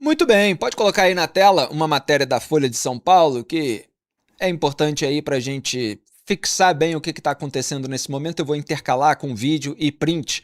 Muito bem, pode colocar aí na tela uma matéria da Folha de São Paulo que é importante aí para a gente fixar bem o que está acontecendo nesse momento. Eu vou intercalar com vídeo e print.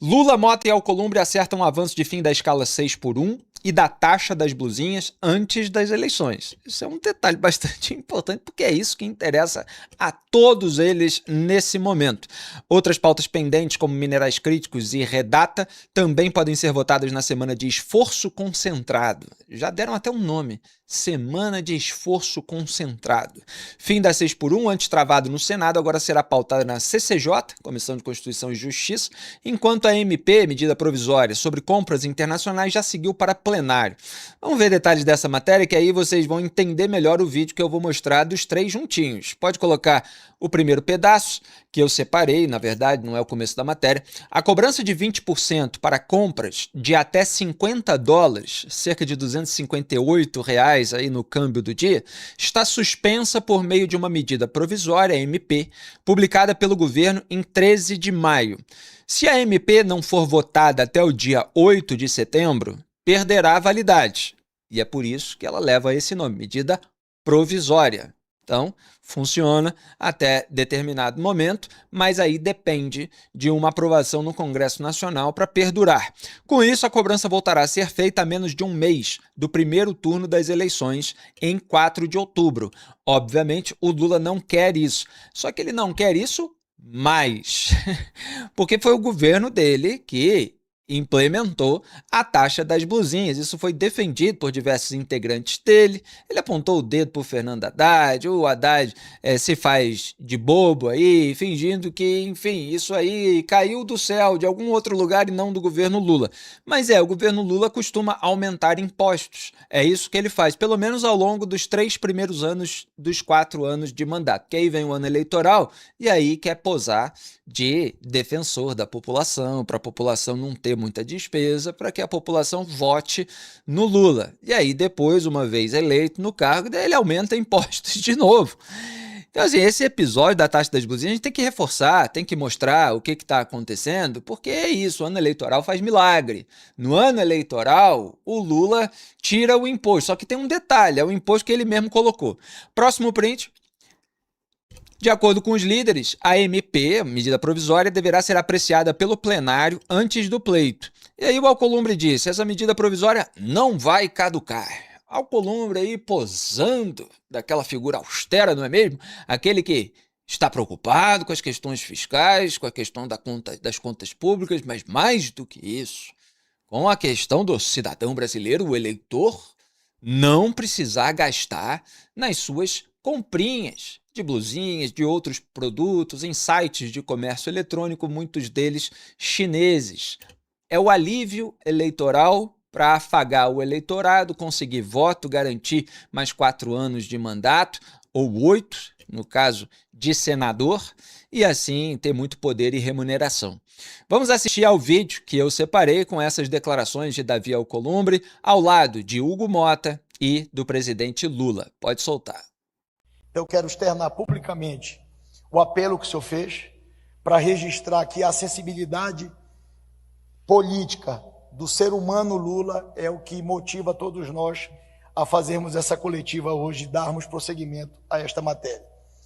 Lula, Mota e Alcolumbre acertam um avanço de fim da escala 6x1 e da taxa das blusinhas antes das eleições. Isso é um detalhe bastante importante, porque é isso que interessa a todos eles nesse momento. Outras pautas pendentes, como minerais críticos e redata, também podem ser votadas na semana de esforço concentrado. Já deram até um nome. Semana de esforço concentrado. Fim da 6x1, antes travado no Senado, agora será pautada na CCJ, Comissão de Constituição e Justiça, enquanto a MP, medida provisória sobre compras internacionais, já seguiu para plenário. Vamos ver detalhes dessa matéria, que aí vocês vão entender melhor o vídeo que eu vou mostrar dos três juntinhos. Pode colocar o primeiro pedaço, que eu separei, na verdade, não é o começo da matéria. A cobrança de 20% para compras de até $50, cerca de R$ 258 aí no câmbio do dia, está suspensa por meio de uma medida provisória, MP, publicada pelo governo em 13 de maio. Se a MP não for votada até o dia 8 de setembro, perderá a validade. E é por isso que ela leva esse nome, medida provisória. Então, funciona até determinado momento, mas aí depende de uma aprovação no Congresso Nacional para perdurar. Com isso, a cobrança voltará a ser feita a menos de um mês do primeiro turno das eleições, em 4 de outubro. Obviamente, o Lula não quer isso. Só que ele não quer isso mais, porque foi o governo dele que implementou a taxa das blusinhas. Isso foi defendido por diversos integrantes dele. Ele apontou o dedo para o Fernando Haddad. O Haddad se faz de bobo aí, fingindo que, enfim, isso aí caiu do céu de algum outro lugar e não do governo Lula. Mas o governo Lula costuma aumentar impostos. É isso que ele faz, pelo menos ao longo dos 3 primeiros anos dos 4 anos de mandato. Que aí vem o ano eleitoral e aí quer posar de defensor da população, para a população não ter muita despesa, para que a população vote no Lula. E aí depois, uma vez eleito no cargo, daí ele aumenta impostos de novo. Então, assim, esse episódio da taxa das blusinhas a gente tem que reforçar, tem que mostrar o que está acontecendo, porque é isso, o ano eleitoral faz milagre. No ano eleitoral, o Lula tira o imposto, só que tem um detalhe, é o imposto que ele mesmo colocou. Próximo print. De acordo com os líderes, a MP, medida provisória, deverá ser apreciada pelo plenário antes do pleito. E aí o Alcolumbre disse, essa medida provisória não vai caducar. Alcolumbre aí posando daquela figura austera, não é mesmo? Aquele que está preocupado com as questões fiscais, com a questão das contas públicas, mas mais do que isso, com a questão do cidadão brasileiro, o eleitor, não precisar gastar nas suas comprinhas de blusinhas, de outros produtos, em sites de comércio eletrônico, muitos deles chineses. É o alívio eleitoral para afagar o eleitorado, conseguir voto, garantir mais 4 anos de mandato, ou 8, no caso de senador, e assim ter muito poder e remuneração. Vamos assistir ao vídeo que eu separei com essas declarações de Davi Alcolumbre, ao lado de Hugo Mota e do presidente Lula. Pode soltar. Eu quero externar publicamente o apelo que o senhor fez para registrar que a sensibilidade política do ser humano Lula é o que motiva todos nós a fazermos essa coletiva hoje e darmos prosseguimento a esta matéria.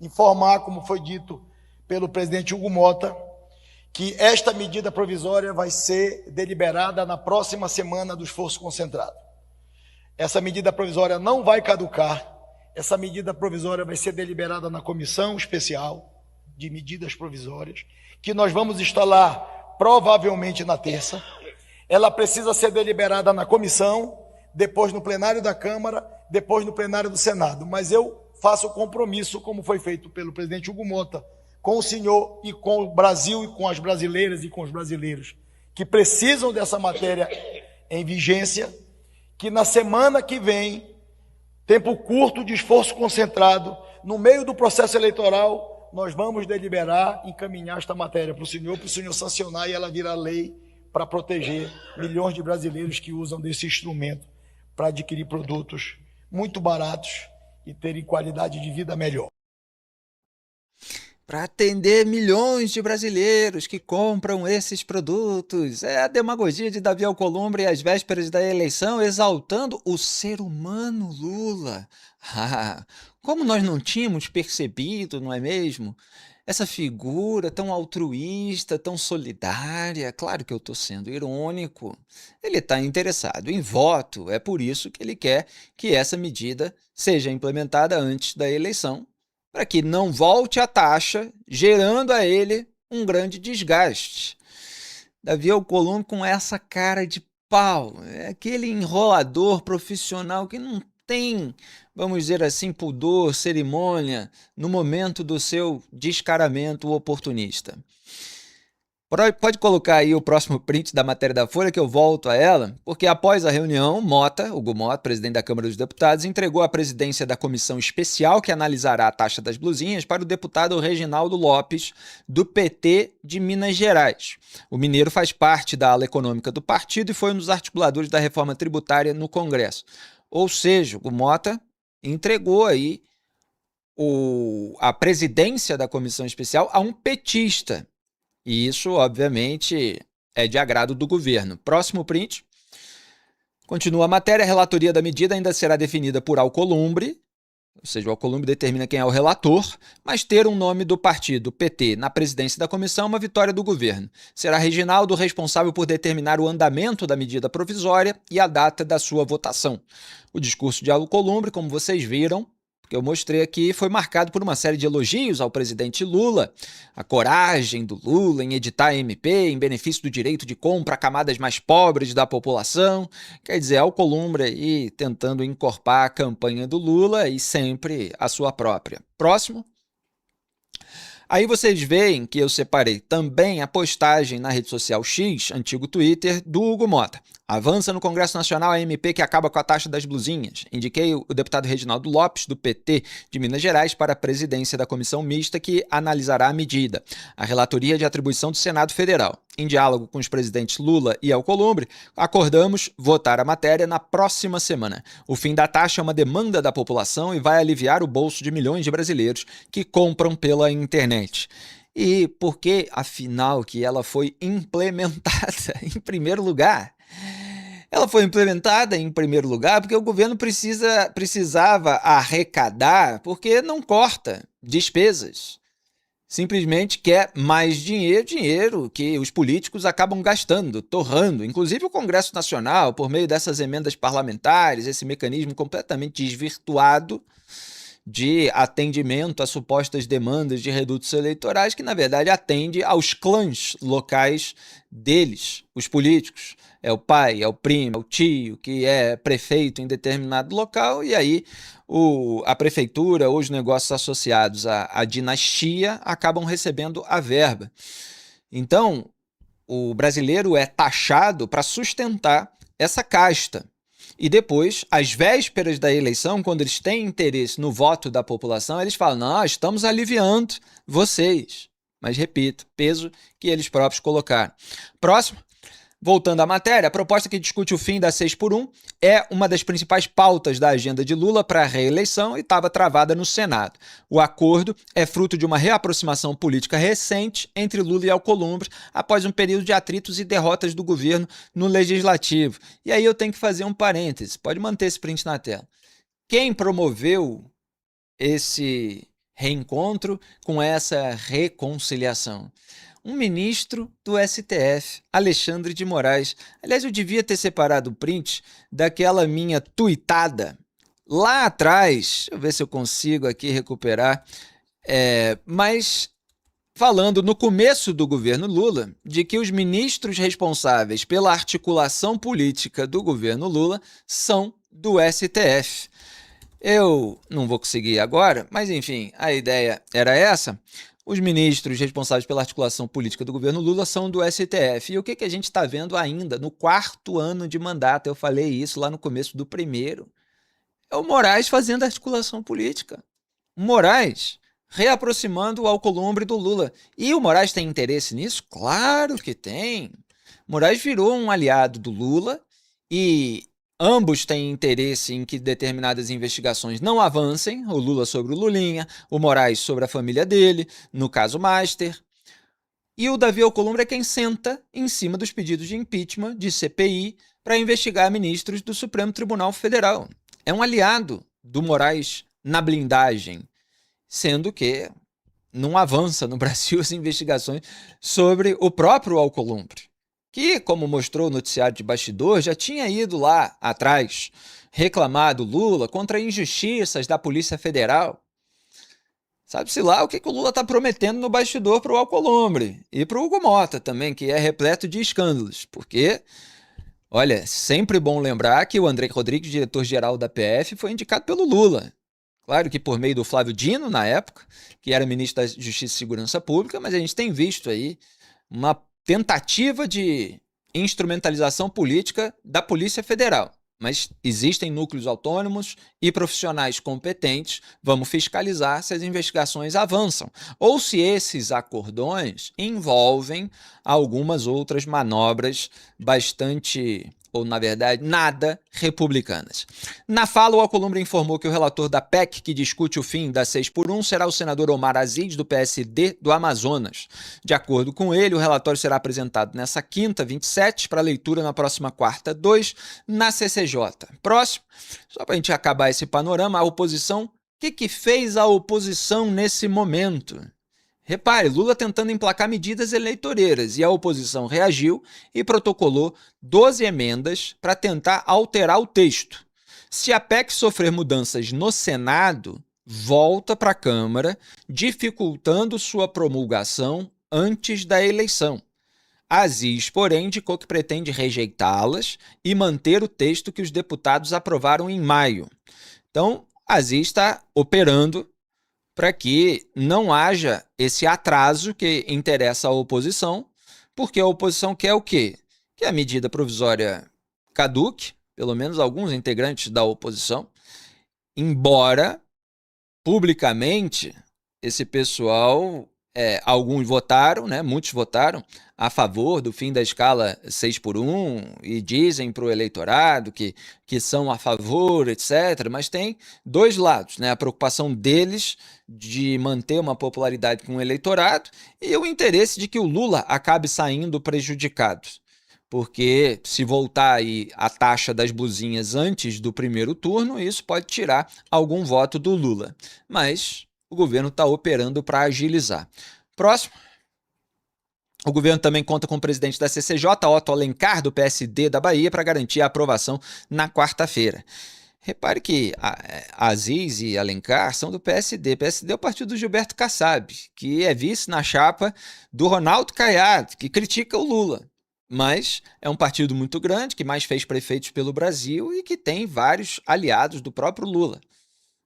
Informar, como foi dito pelo presidente Hugo Mota, que esta medida provisória vai ser deliberada na próxima semana do esforço concentrado. Essa medida provisória não vai caducar. Essa medida provisória vai ser deliberada na comissão especial de medidas provisórias, que nós vamos instalar provavelmente na terça. Ela precisa ser deliberada na comissão, depois no plenário da Câmara, depois no plenário do Senado. Mas eu faço o compromisso, como foi feito pelo presidente Hugo Mota, com o senhor e com o Brasil e com as brasileiras e com os brasileiros que precisam dessa matéria em vigência, que na semana que vem, tempo curto de esforço concentrado, no meio do processo eleitoral, nós vamos deliberar, encaminhar esta matéria para o senhor sancionar e ela virar lei para proteger milhões de brasileiros que usam desse instrumento para adquirir produtos muito baratos e terem qualidade de vida melhor. para atender milhões de brasileiros que compram esses produtos. É a demagogia de Davi Alcolumbre às vésperas da eleição, exaltando o ser humano Lula. Ah, como nós não tínhamos percebido, não é mesmo? Essa figura tão altruísta, tão solidária. Claro que eu estou sendo irônico. Ele está interessado em voto, é por isso que ele quer que essa medida seja implementada antes da eleição, para que não volte a taxa, gerando a ele um grande desgaste. Davi Alcolumbre com essa cara de pau, é aquele enrolador profissional que não tem, vamos dizer assim, pudor, cerimônia no momento do seu descaramento oportunista. Pode colocar aí o próximo print da matéria da Folha, que eu volto a ela, porque após a reunião, Hugo Mota, presidente da Câmara dos Deputados, entregou a presidência da comissão especial que analisará a taxa das blusinhas para o deputado Reginaldo Lopes, do PT de Minas Gerais. O mineiro faz parte da ala econômica do partido e foi um dos articuladores da reforma tributária no Congresso. Ou seja, o Mota entregou aí a presidência da comissão especial a um petista. E isso, obviamente, é de agrado do governo. Próximo print. Continua a matéria. A relatoria da medida ainda será definida por Alcolumbre, ou seja, o Alcolumbre determina quem é o relator, mas ter um nome do partido, PT, na presidência da comissão é uma vitória do governo. Será Reginaldo responsável por determinar o andamento da medida provisória e a data da sua votação. O discurso de Alcolumbre, como vocês viram, que eu mostrei aqui, foi marcado por uma série de elogios ao presidente Lula, a coragem do Lula em editar MP em benefício do direito de compra a camadas mais pobres da população. Quer dizer, Alcolumbre aí tentando encorpar a campanha do Lula e sempre a sua própria. Próximo. Aí vocês veem que eu separei também a postagem na rede social X, antigo Twitter, do Hugo Mota. Avança no Congresso Nacional a MP que acaba com a taxa das blusinhas. Indiquei o deputado Reginaldo Lopes, do PT de Minas Gerais, para a presidência da comissão mista que analisará a medida. A relatoria de atribuição do Senado Federal. Em diálogo com os presidentes Lula e Alcolumbre, acordamos votar a matéria na próxima semana. O fim da taxa é uma demanda da população e vai aliviar o bolso de milhões de brasileiros que compram pela internet. E por que, afinal, que ela foi implementada em primeiro lugar? Ela foi implementada em primeiro lugar porque o governo precisava arrecadar, porque não corta despesas. Simplesmente quer mais dinheiro que os políticos acabam gastando, torrando. Inclusive o Congresso Nacional, por meio dessas emendas parlamentares, esse mecanismo completamente desvirtuado de atendimento a supostas demandas de redutos eleitorais, que na verdade atende aos clãs locais deles, os políticos. É o pai, é o primo, é o tio que é prefeito em determinado local e aí a prefeitura ou os negócios associados à dinastia acabam recebendo a verba. Então, o brasileiro é taxado para sustentar essa casta. E depois, às vésperas da eleição, quando eles têm interesse no voto da população, eles falam, não, estamos aliviando vocês. Mas, repito, peso que eles próprios colocaram. Próximo. Voltando à matéria, a proposta que discute o fim da 6x1 é uma das principais pautas da agenda de Lula para a reeleição e estava travada no Senado. O acordo é fruto de uma reaproximação política recente entre Lula e Alcolumbre após um período de atritos e derrotas do governo no Legislativo. E aí eu tenho que fazer um parêntese, pode manter esse print na tela. Quem promoveu esse reencontro com essa reconciliação? Um ministro do STF, Alexandre de Moraes. Aliás, eu devia ter separado o print daquela minha tuitada lá atrás. Deixa eu ver se eu consigo aqui recuperar. Mas falando no começo do governo Lula, de que os ministros responsáveis pela articulação política do governo Lula são do STF. Eu não vou conseguir agora, mas enfim, a ideia era essa. Os ministros responsáveis pela articulação política do governo Lula são do STF. E o que a gente está vendo ainda no 4º ano de mandato? Eu falei isso lá no começo do primeiro. É o Moraes fazendo articulação política. O Moraes reaproximando o Alcolumbre do Lula. E o Moraes tem interesse nisso? Claro que tem. O Moraes virou um aliado do Lula e Ambos têm interesse em que determinadas investigações não avancem, o Lula sobre o Lulinha, o Moraes sobre a família dele, no caso Master. E o Davi Alcolumbre é quem senta em cima dos pedidos de impeachment, de CPI, para investigar ministros do Supremo Tribunal Federal. É um aliado do Moraes na blindagem, sendo que não avança no Brasil as investigações sobre o próprio Alcolumbre, que, como mostrou o noticiário de bastidor, já tinha ido lá atrás reclamar do Lula contra injustiças da Polícia Federal. Sabe-se lá o que o Lula está prometendo no bastidor para o Alcolumbre e para o Hugo Mota também, que é repleto de escândalos, porque, olha, sempre bom lembrar que o André Rodrigues, diretor-geral da PF, foi indicado pelo Lula. Claro que por meio do Flávio Dino, na época, que era ministro da Justiça e Segurança Pública, mas a gente tem visto aí uma tentativa de instrumentalização política da Polícia Federal. Mas existem núcleos autônomos e profissionais competentes. Vamos fiscalizar se as investigações avançam ou se esses acordões envolvem algumas outras manobras bastante, ou na verdade, nada republicanas. Na fala, o Alcolumbre informou que o relator da PEC, que discute o fim da 6x1, será o senador Omar Aziz, do PSD do Amazonas. De acordo com ele, o relatório será apresentado nessa quinta, 27, para leitura na próxima quarta, 2, na CCJ. Próximo, só para a gente acabar esse panorama, a oposição, o que fez a oposição nesse momento? Repare, Lula tentando emplacar medidas eleitoreiras e a oposição reagiu e protocolou 12 emendas para tentar alterar o texto. Se a PEC sofrer mudanças no Senado, volta para a Câmara, dificultando sua promulgação antes da eleição. Aziz, porém, indicou que pretende rejeitá-las e manter o texto que os deputados aprovaram em maio. Então, Aziz está operando para que não haja esse atraso que interessa à oposição, porque a oposição quer o quê? Que a medida provisória caduque, pelo menos alguns integrantes da oposição, embora publicamente esse pessoal, alguns votaram, né, muitos votaram a favor do fim da escala 6x1 e dizem para o eleitorado que são a favor, etc. Mas tem dois lados, né? A preocupação deles de manter uma popularidade com o eleitorado e o interesse de que o Lula acabe saindo prejudicado. Porque se voltar aí a taxa das blusinhas antes do primeiro turno, isso pode tirar algum voto do Lula. Mas o governo está operando para agilizar. Próximo. O governo também conta com o presidente da CCJ, Otto Alencar, do PSD da Bahia, para garantir a aprovação na quarta-feira. Repare que Aziz e Alencar são do PSD. PSD é o partido do Gilberto Kassab, que é vice na chapa do Ronaldo Caiado, que critica o Lula. Mas é um partido muito grande, que mais fez prefeitos pelo Brasil e que tem vários aliados do próprio Lula.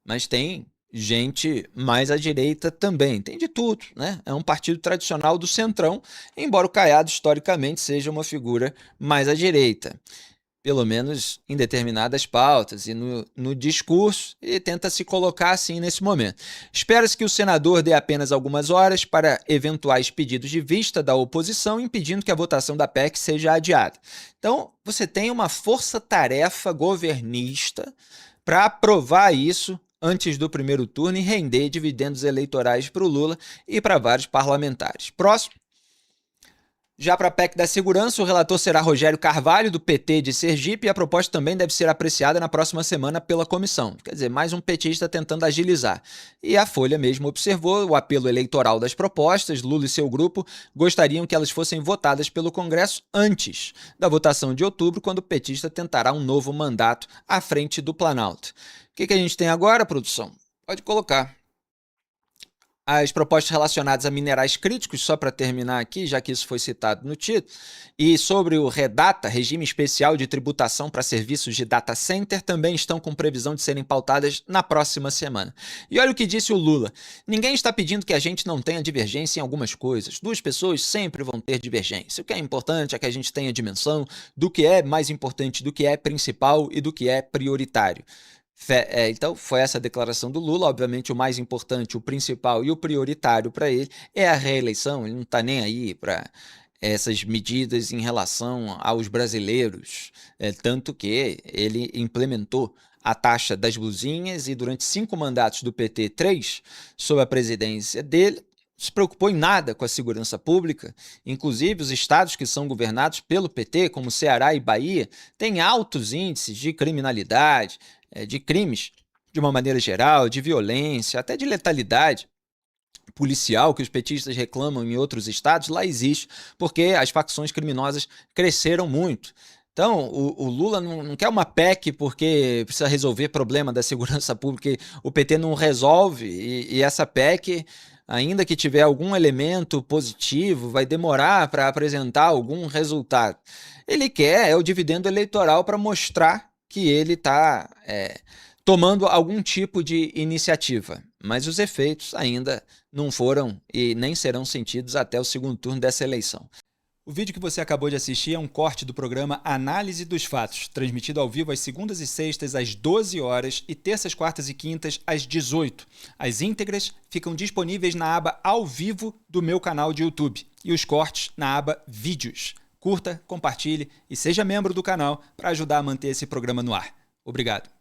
Mas tem gente mais à direita também, tem de tudo, né? É um partido tradicional do centrão, embora o Caiado historicamente seja uma figura mais à direita, pelo menos em determinadas pautas e no discurso, e tenta se colocar assim nesse momento. Espera-se que o senador dê apenas algumas horas para eventuais pedidos de vista da oposição, impedindo que a votação da PEC seja adiada. Então, você tem uma força-tarefa governista para aprovar isso antes do primeiro turno e render dividendos eleitorais para o Lula e para vários parlamentares. Próximo. Já para a PEC da segurança, o relator será Rogério Carvalho, do PT de Sergipe, e a proposta também deve ser apreciada na próxima semana pela comissão. Quer dizer, mais um petista tentando agilizar. E a Folha mesmo observou o apelo eleitoral das propostas. Lula e seu grupo gostariam que elas fossem votadas pelo Congresso antes da votação de outubro, quando o petista tentará um novo mandato à frente do Planalto. O que a gente tem agora, produção? Pode colocar. As propostas relacionadas a minerais críticos, só para terminar aqui, já que isso foi citado no título, e sobre o REDATA, Regime Especial de Tributação para Serviços de Data Center, também estão com previsão de serem pautadas na próxima semana. E olha o que disse o Lula: ninguém está pedindo que a gente não tenha divergência em algumas coisas. Duas pessoas sempre vão ter divergência. O que é importante é que a gente tenha dimensão do que é mais importante, do que é principal e do que é prioritário. Então, foi essa a declaração do Lula. Obviamente, o mais importante, o principal e o prioritário para ele é a reeleição. Ele não está nem aí para essas medidas em relação aos brasileiros, tanto que ele implementou a taxa das blusinhas e durante 5 mandatos do PT, 3 sob a presidência dele, se preocupou em nada com a segurança pública. Inclusive, os estados que são governados pelo PT, como Ceará e Bahia, têm altos índices de criminalidade, de crimes de uma maneira geral, de violência, até de letalidade policial que os petistas reclamam em outros estados, lá existe, porque as facções criminosas cresceram muito. Então, o Lula não quer uma PEC porque precisa resolver problema da segurança pública, o PT não resolve, e essa PEC, ainda que tiver algum elemento positivo, vai demorar para apresentar algum resultado. Ele quer o dividendo eleitoral para mostrar que ele está tomando algum tipo de iniciativa, mas os efeitos ainda não foram e nem serão sentidos até o segundo turno dessa eleição. O vídeo que você acabou de assistir é um corte do programa Análise dos Fatos, transmitido ao vivo às segundas e sextas às 12 horas e terças, quartas e quintas às 18. As íntegras ficam disponíveis na aba Ao Vivo do meu canal de YouTube e os cortes na aba Vídeos. Curta, compartilhe e seja membro do canal para ajudar a manter esse programa no ar. Obrigado.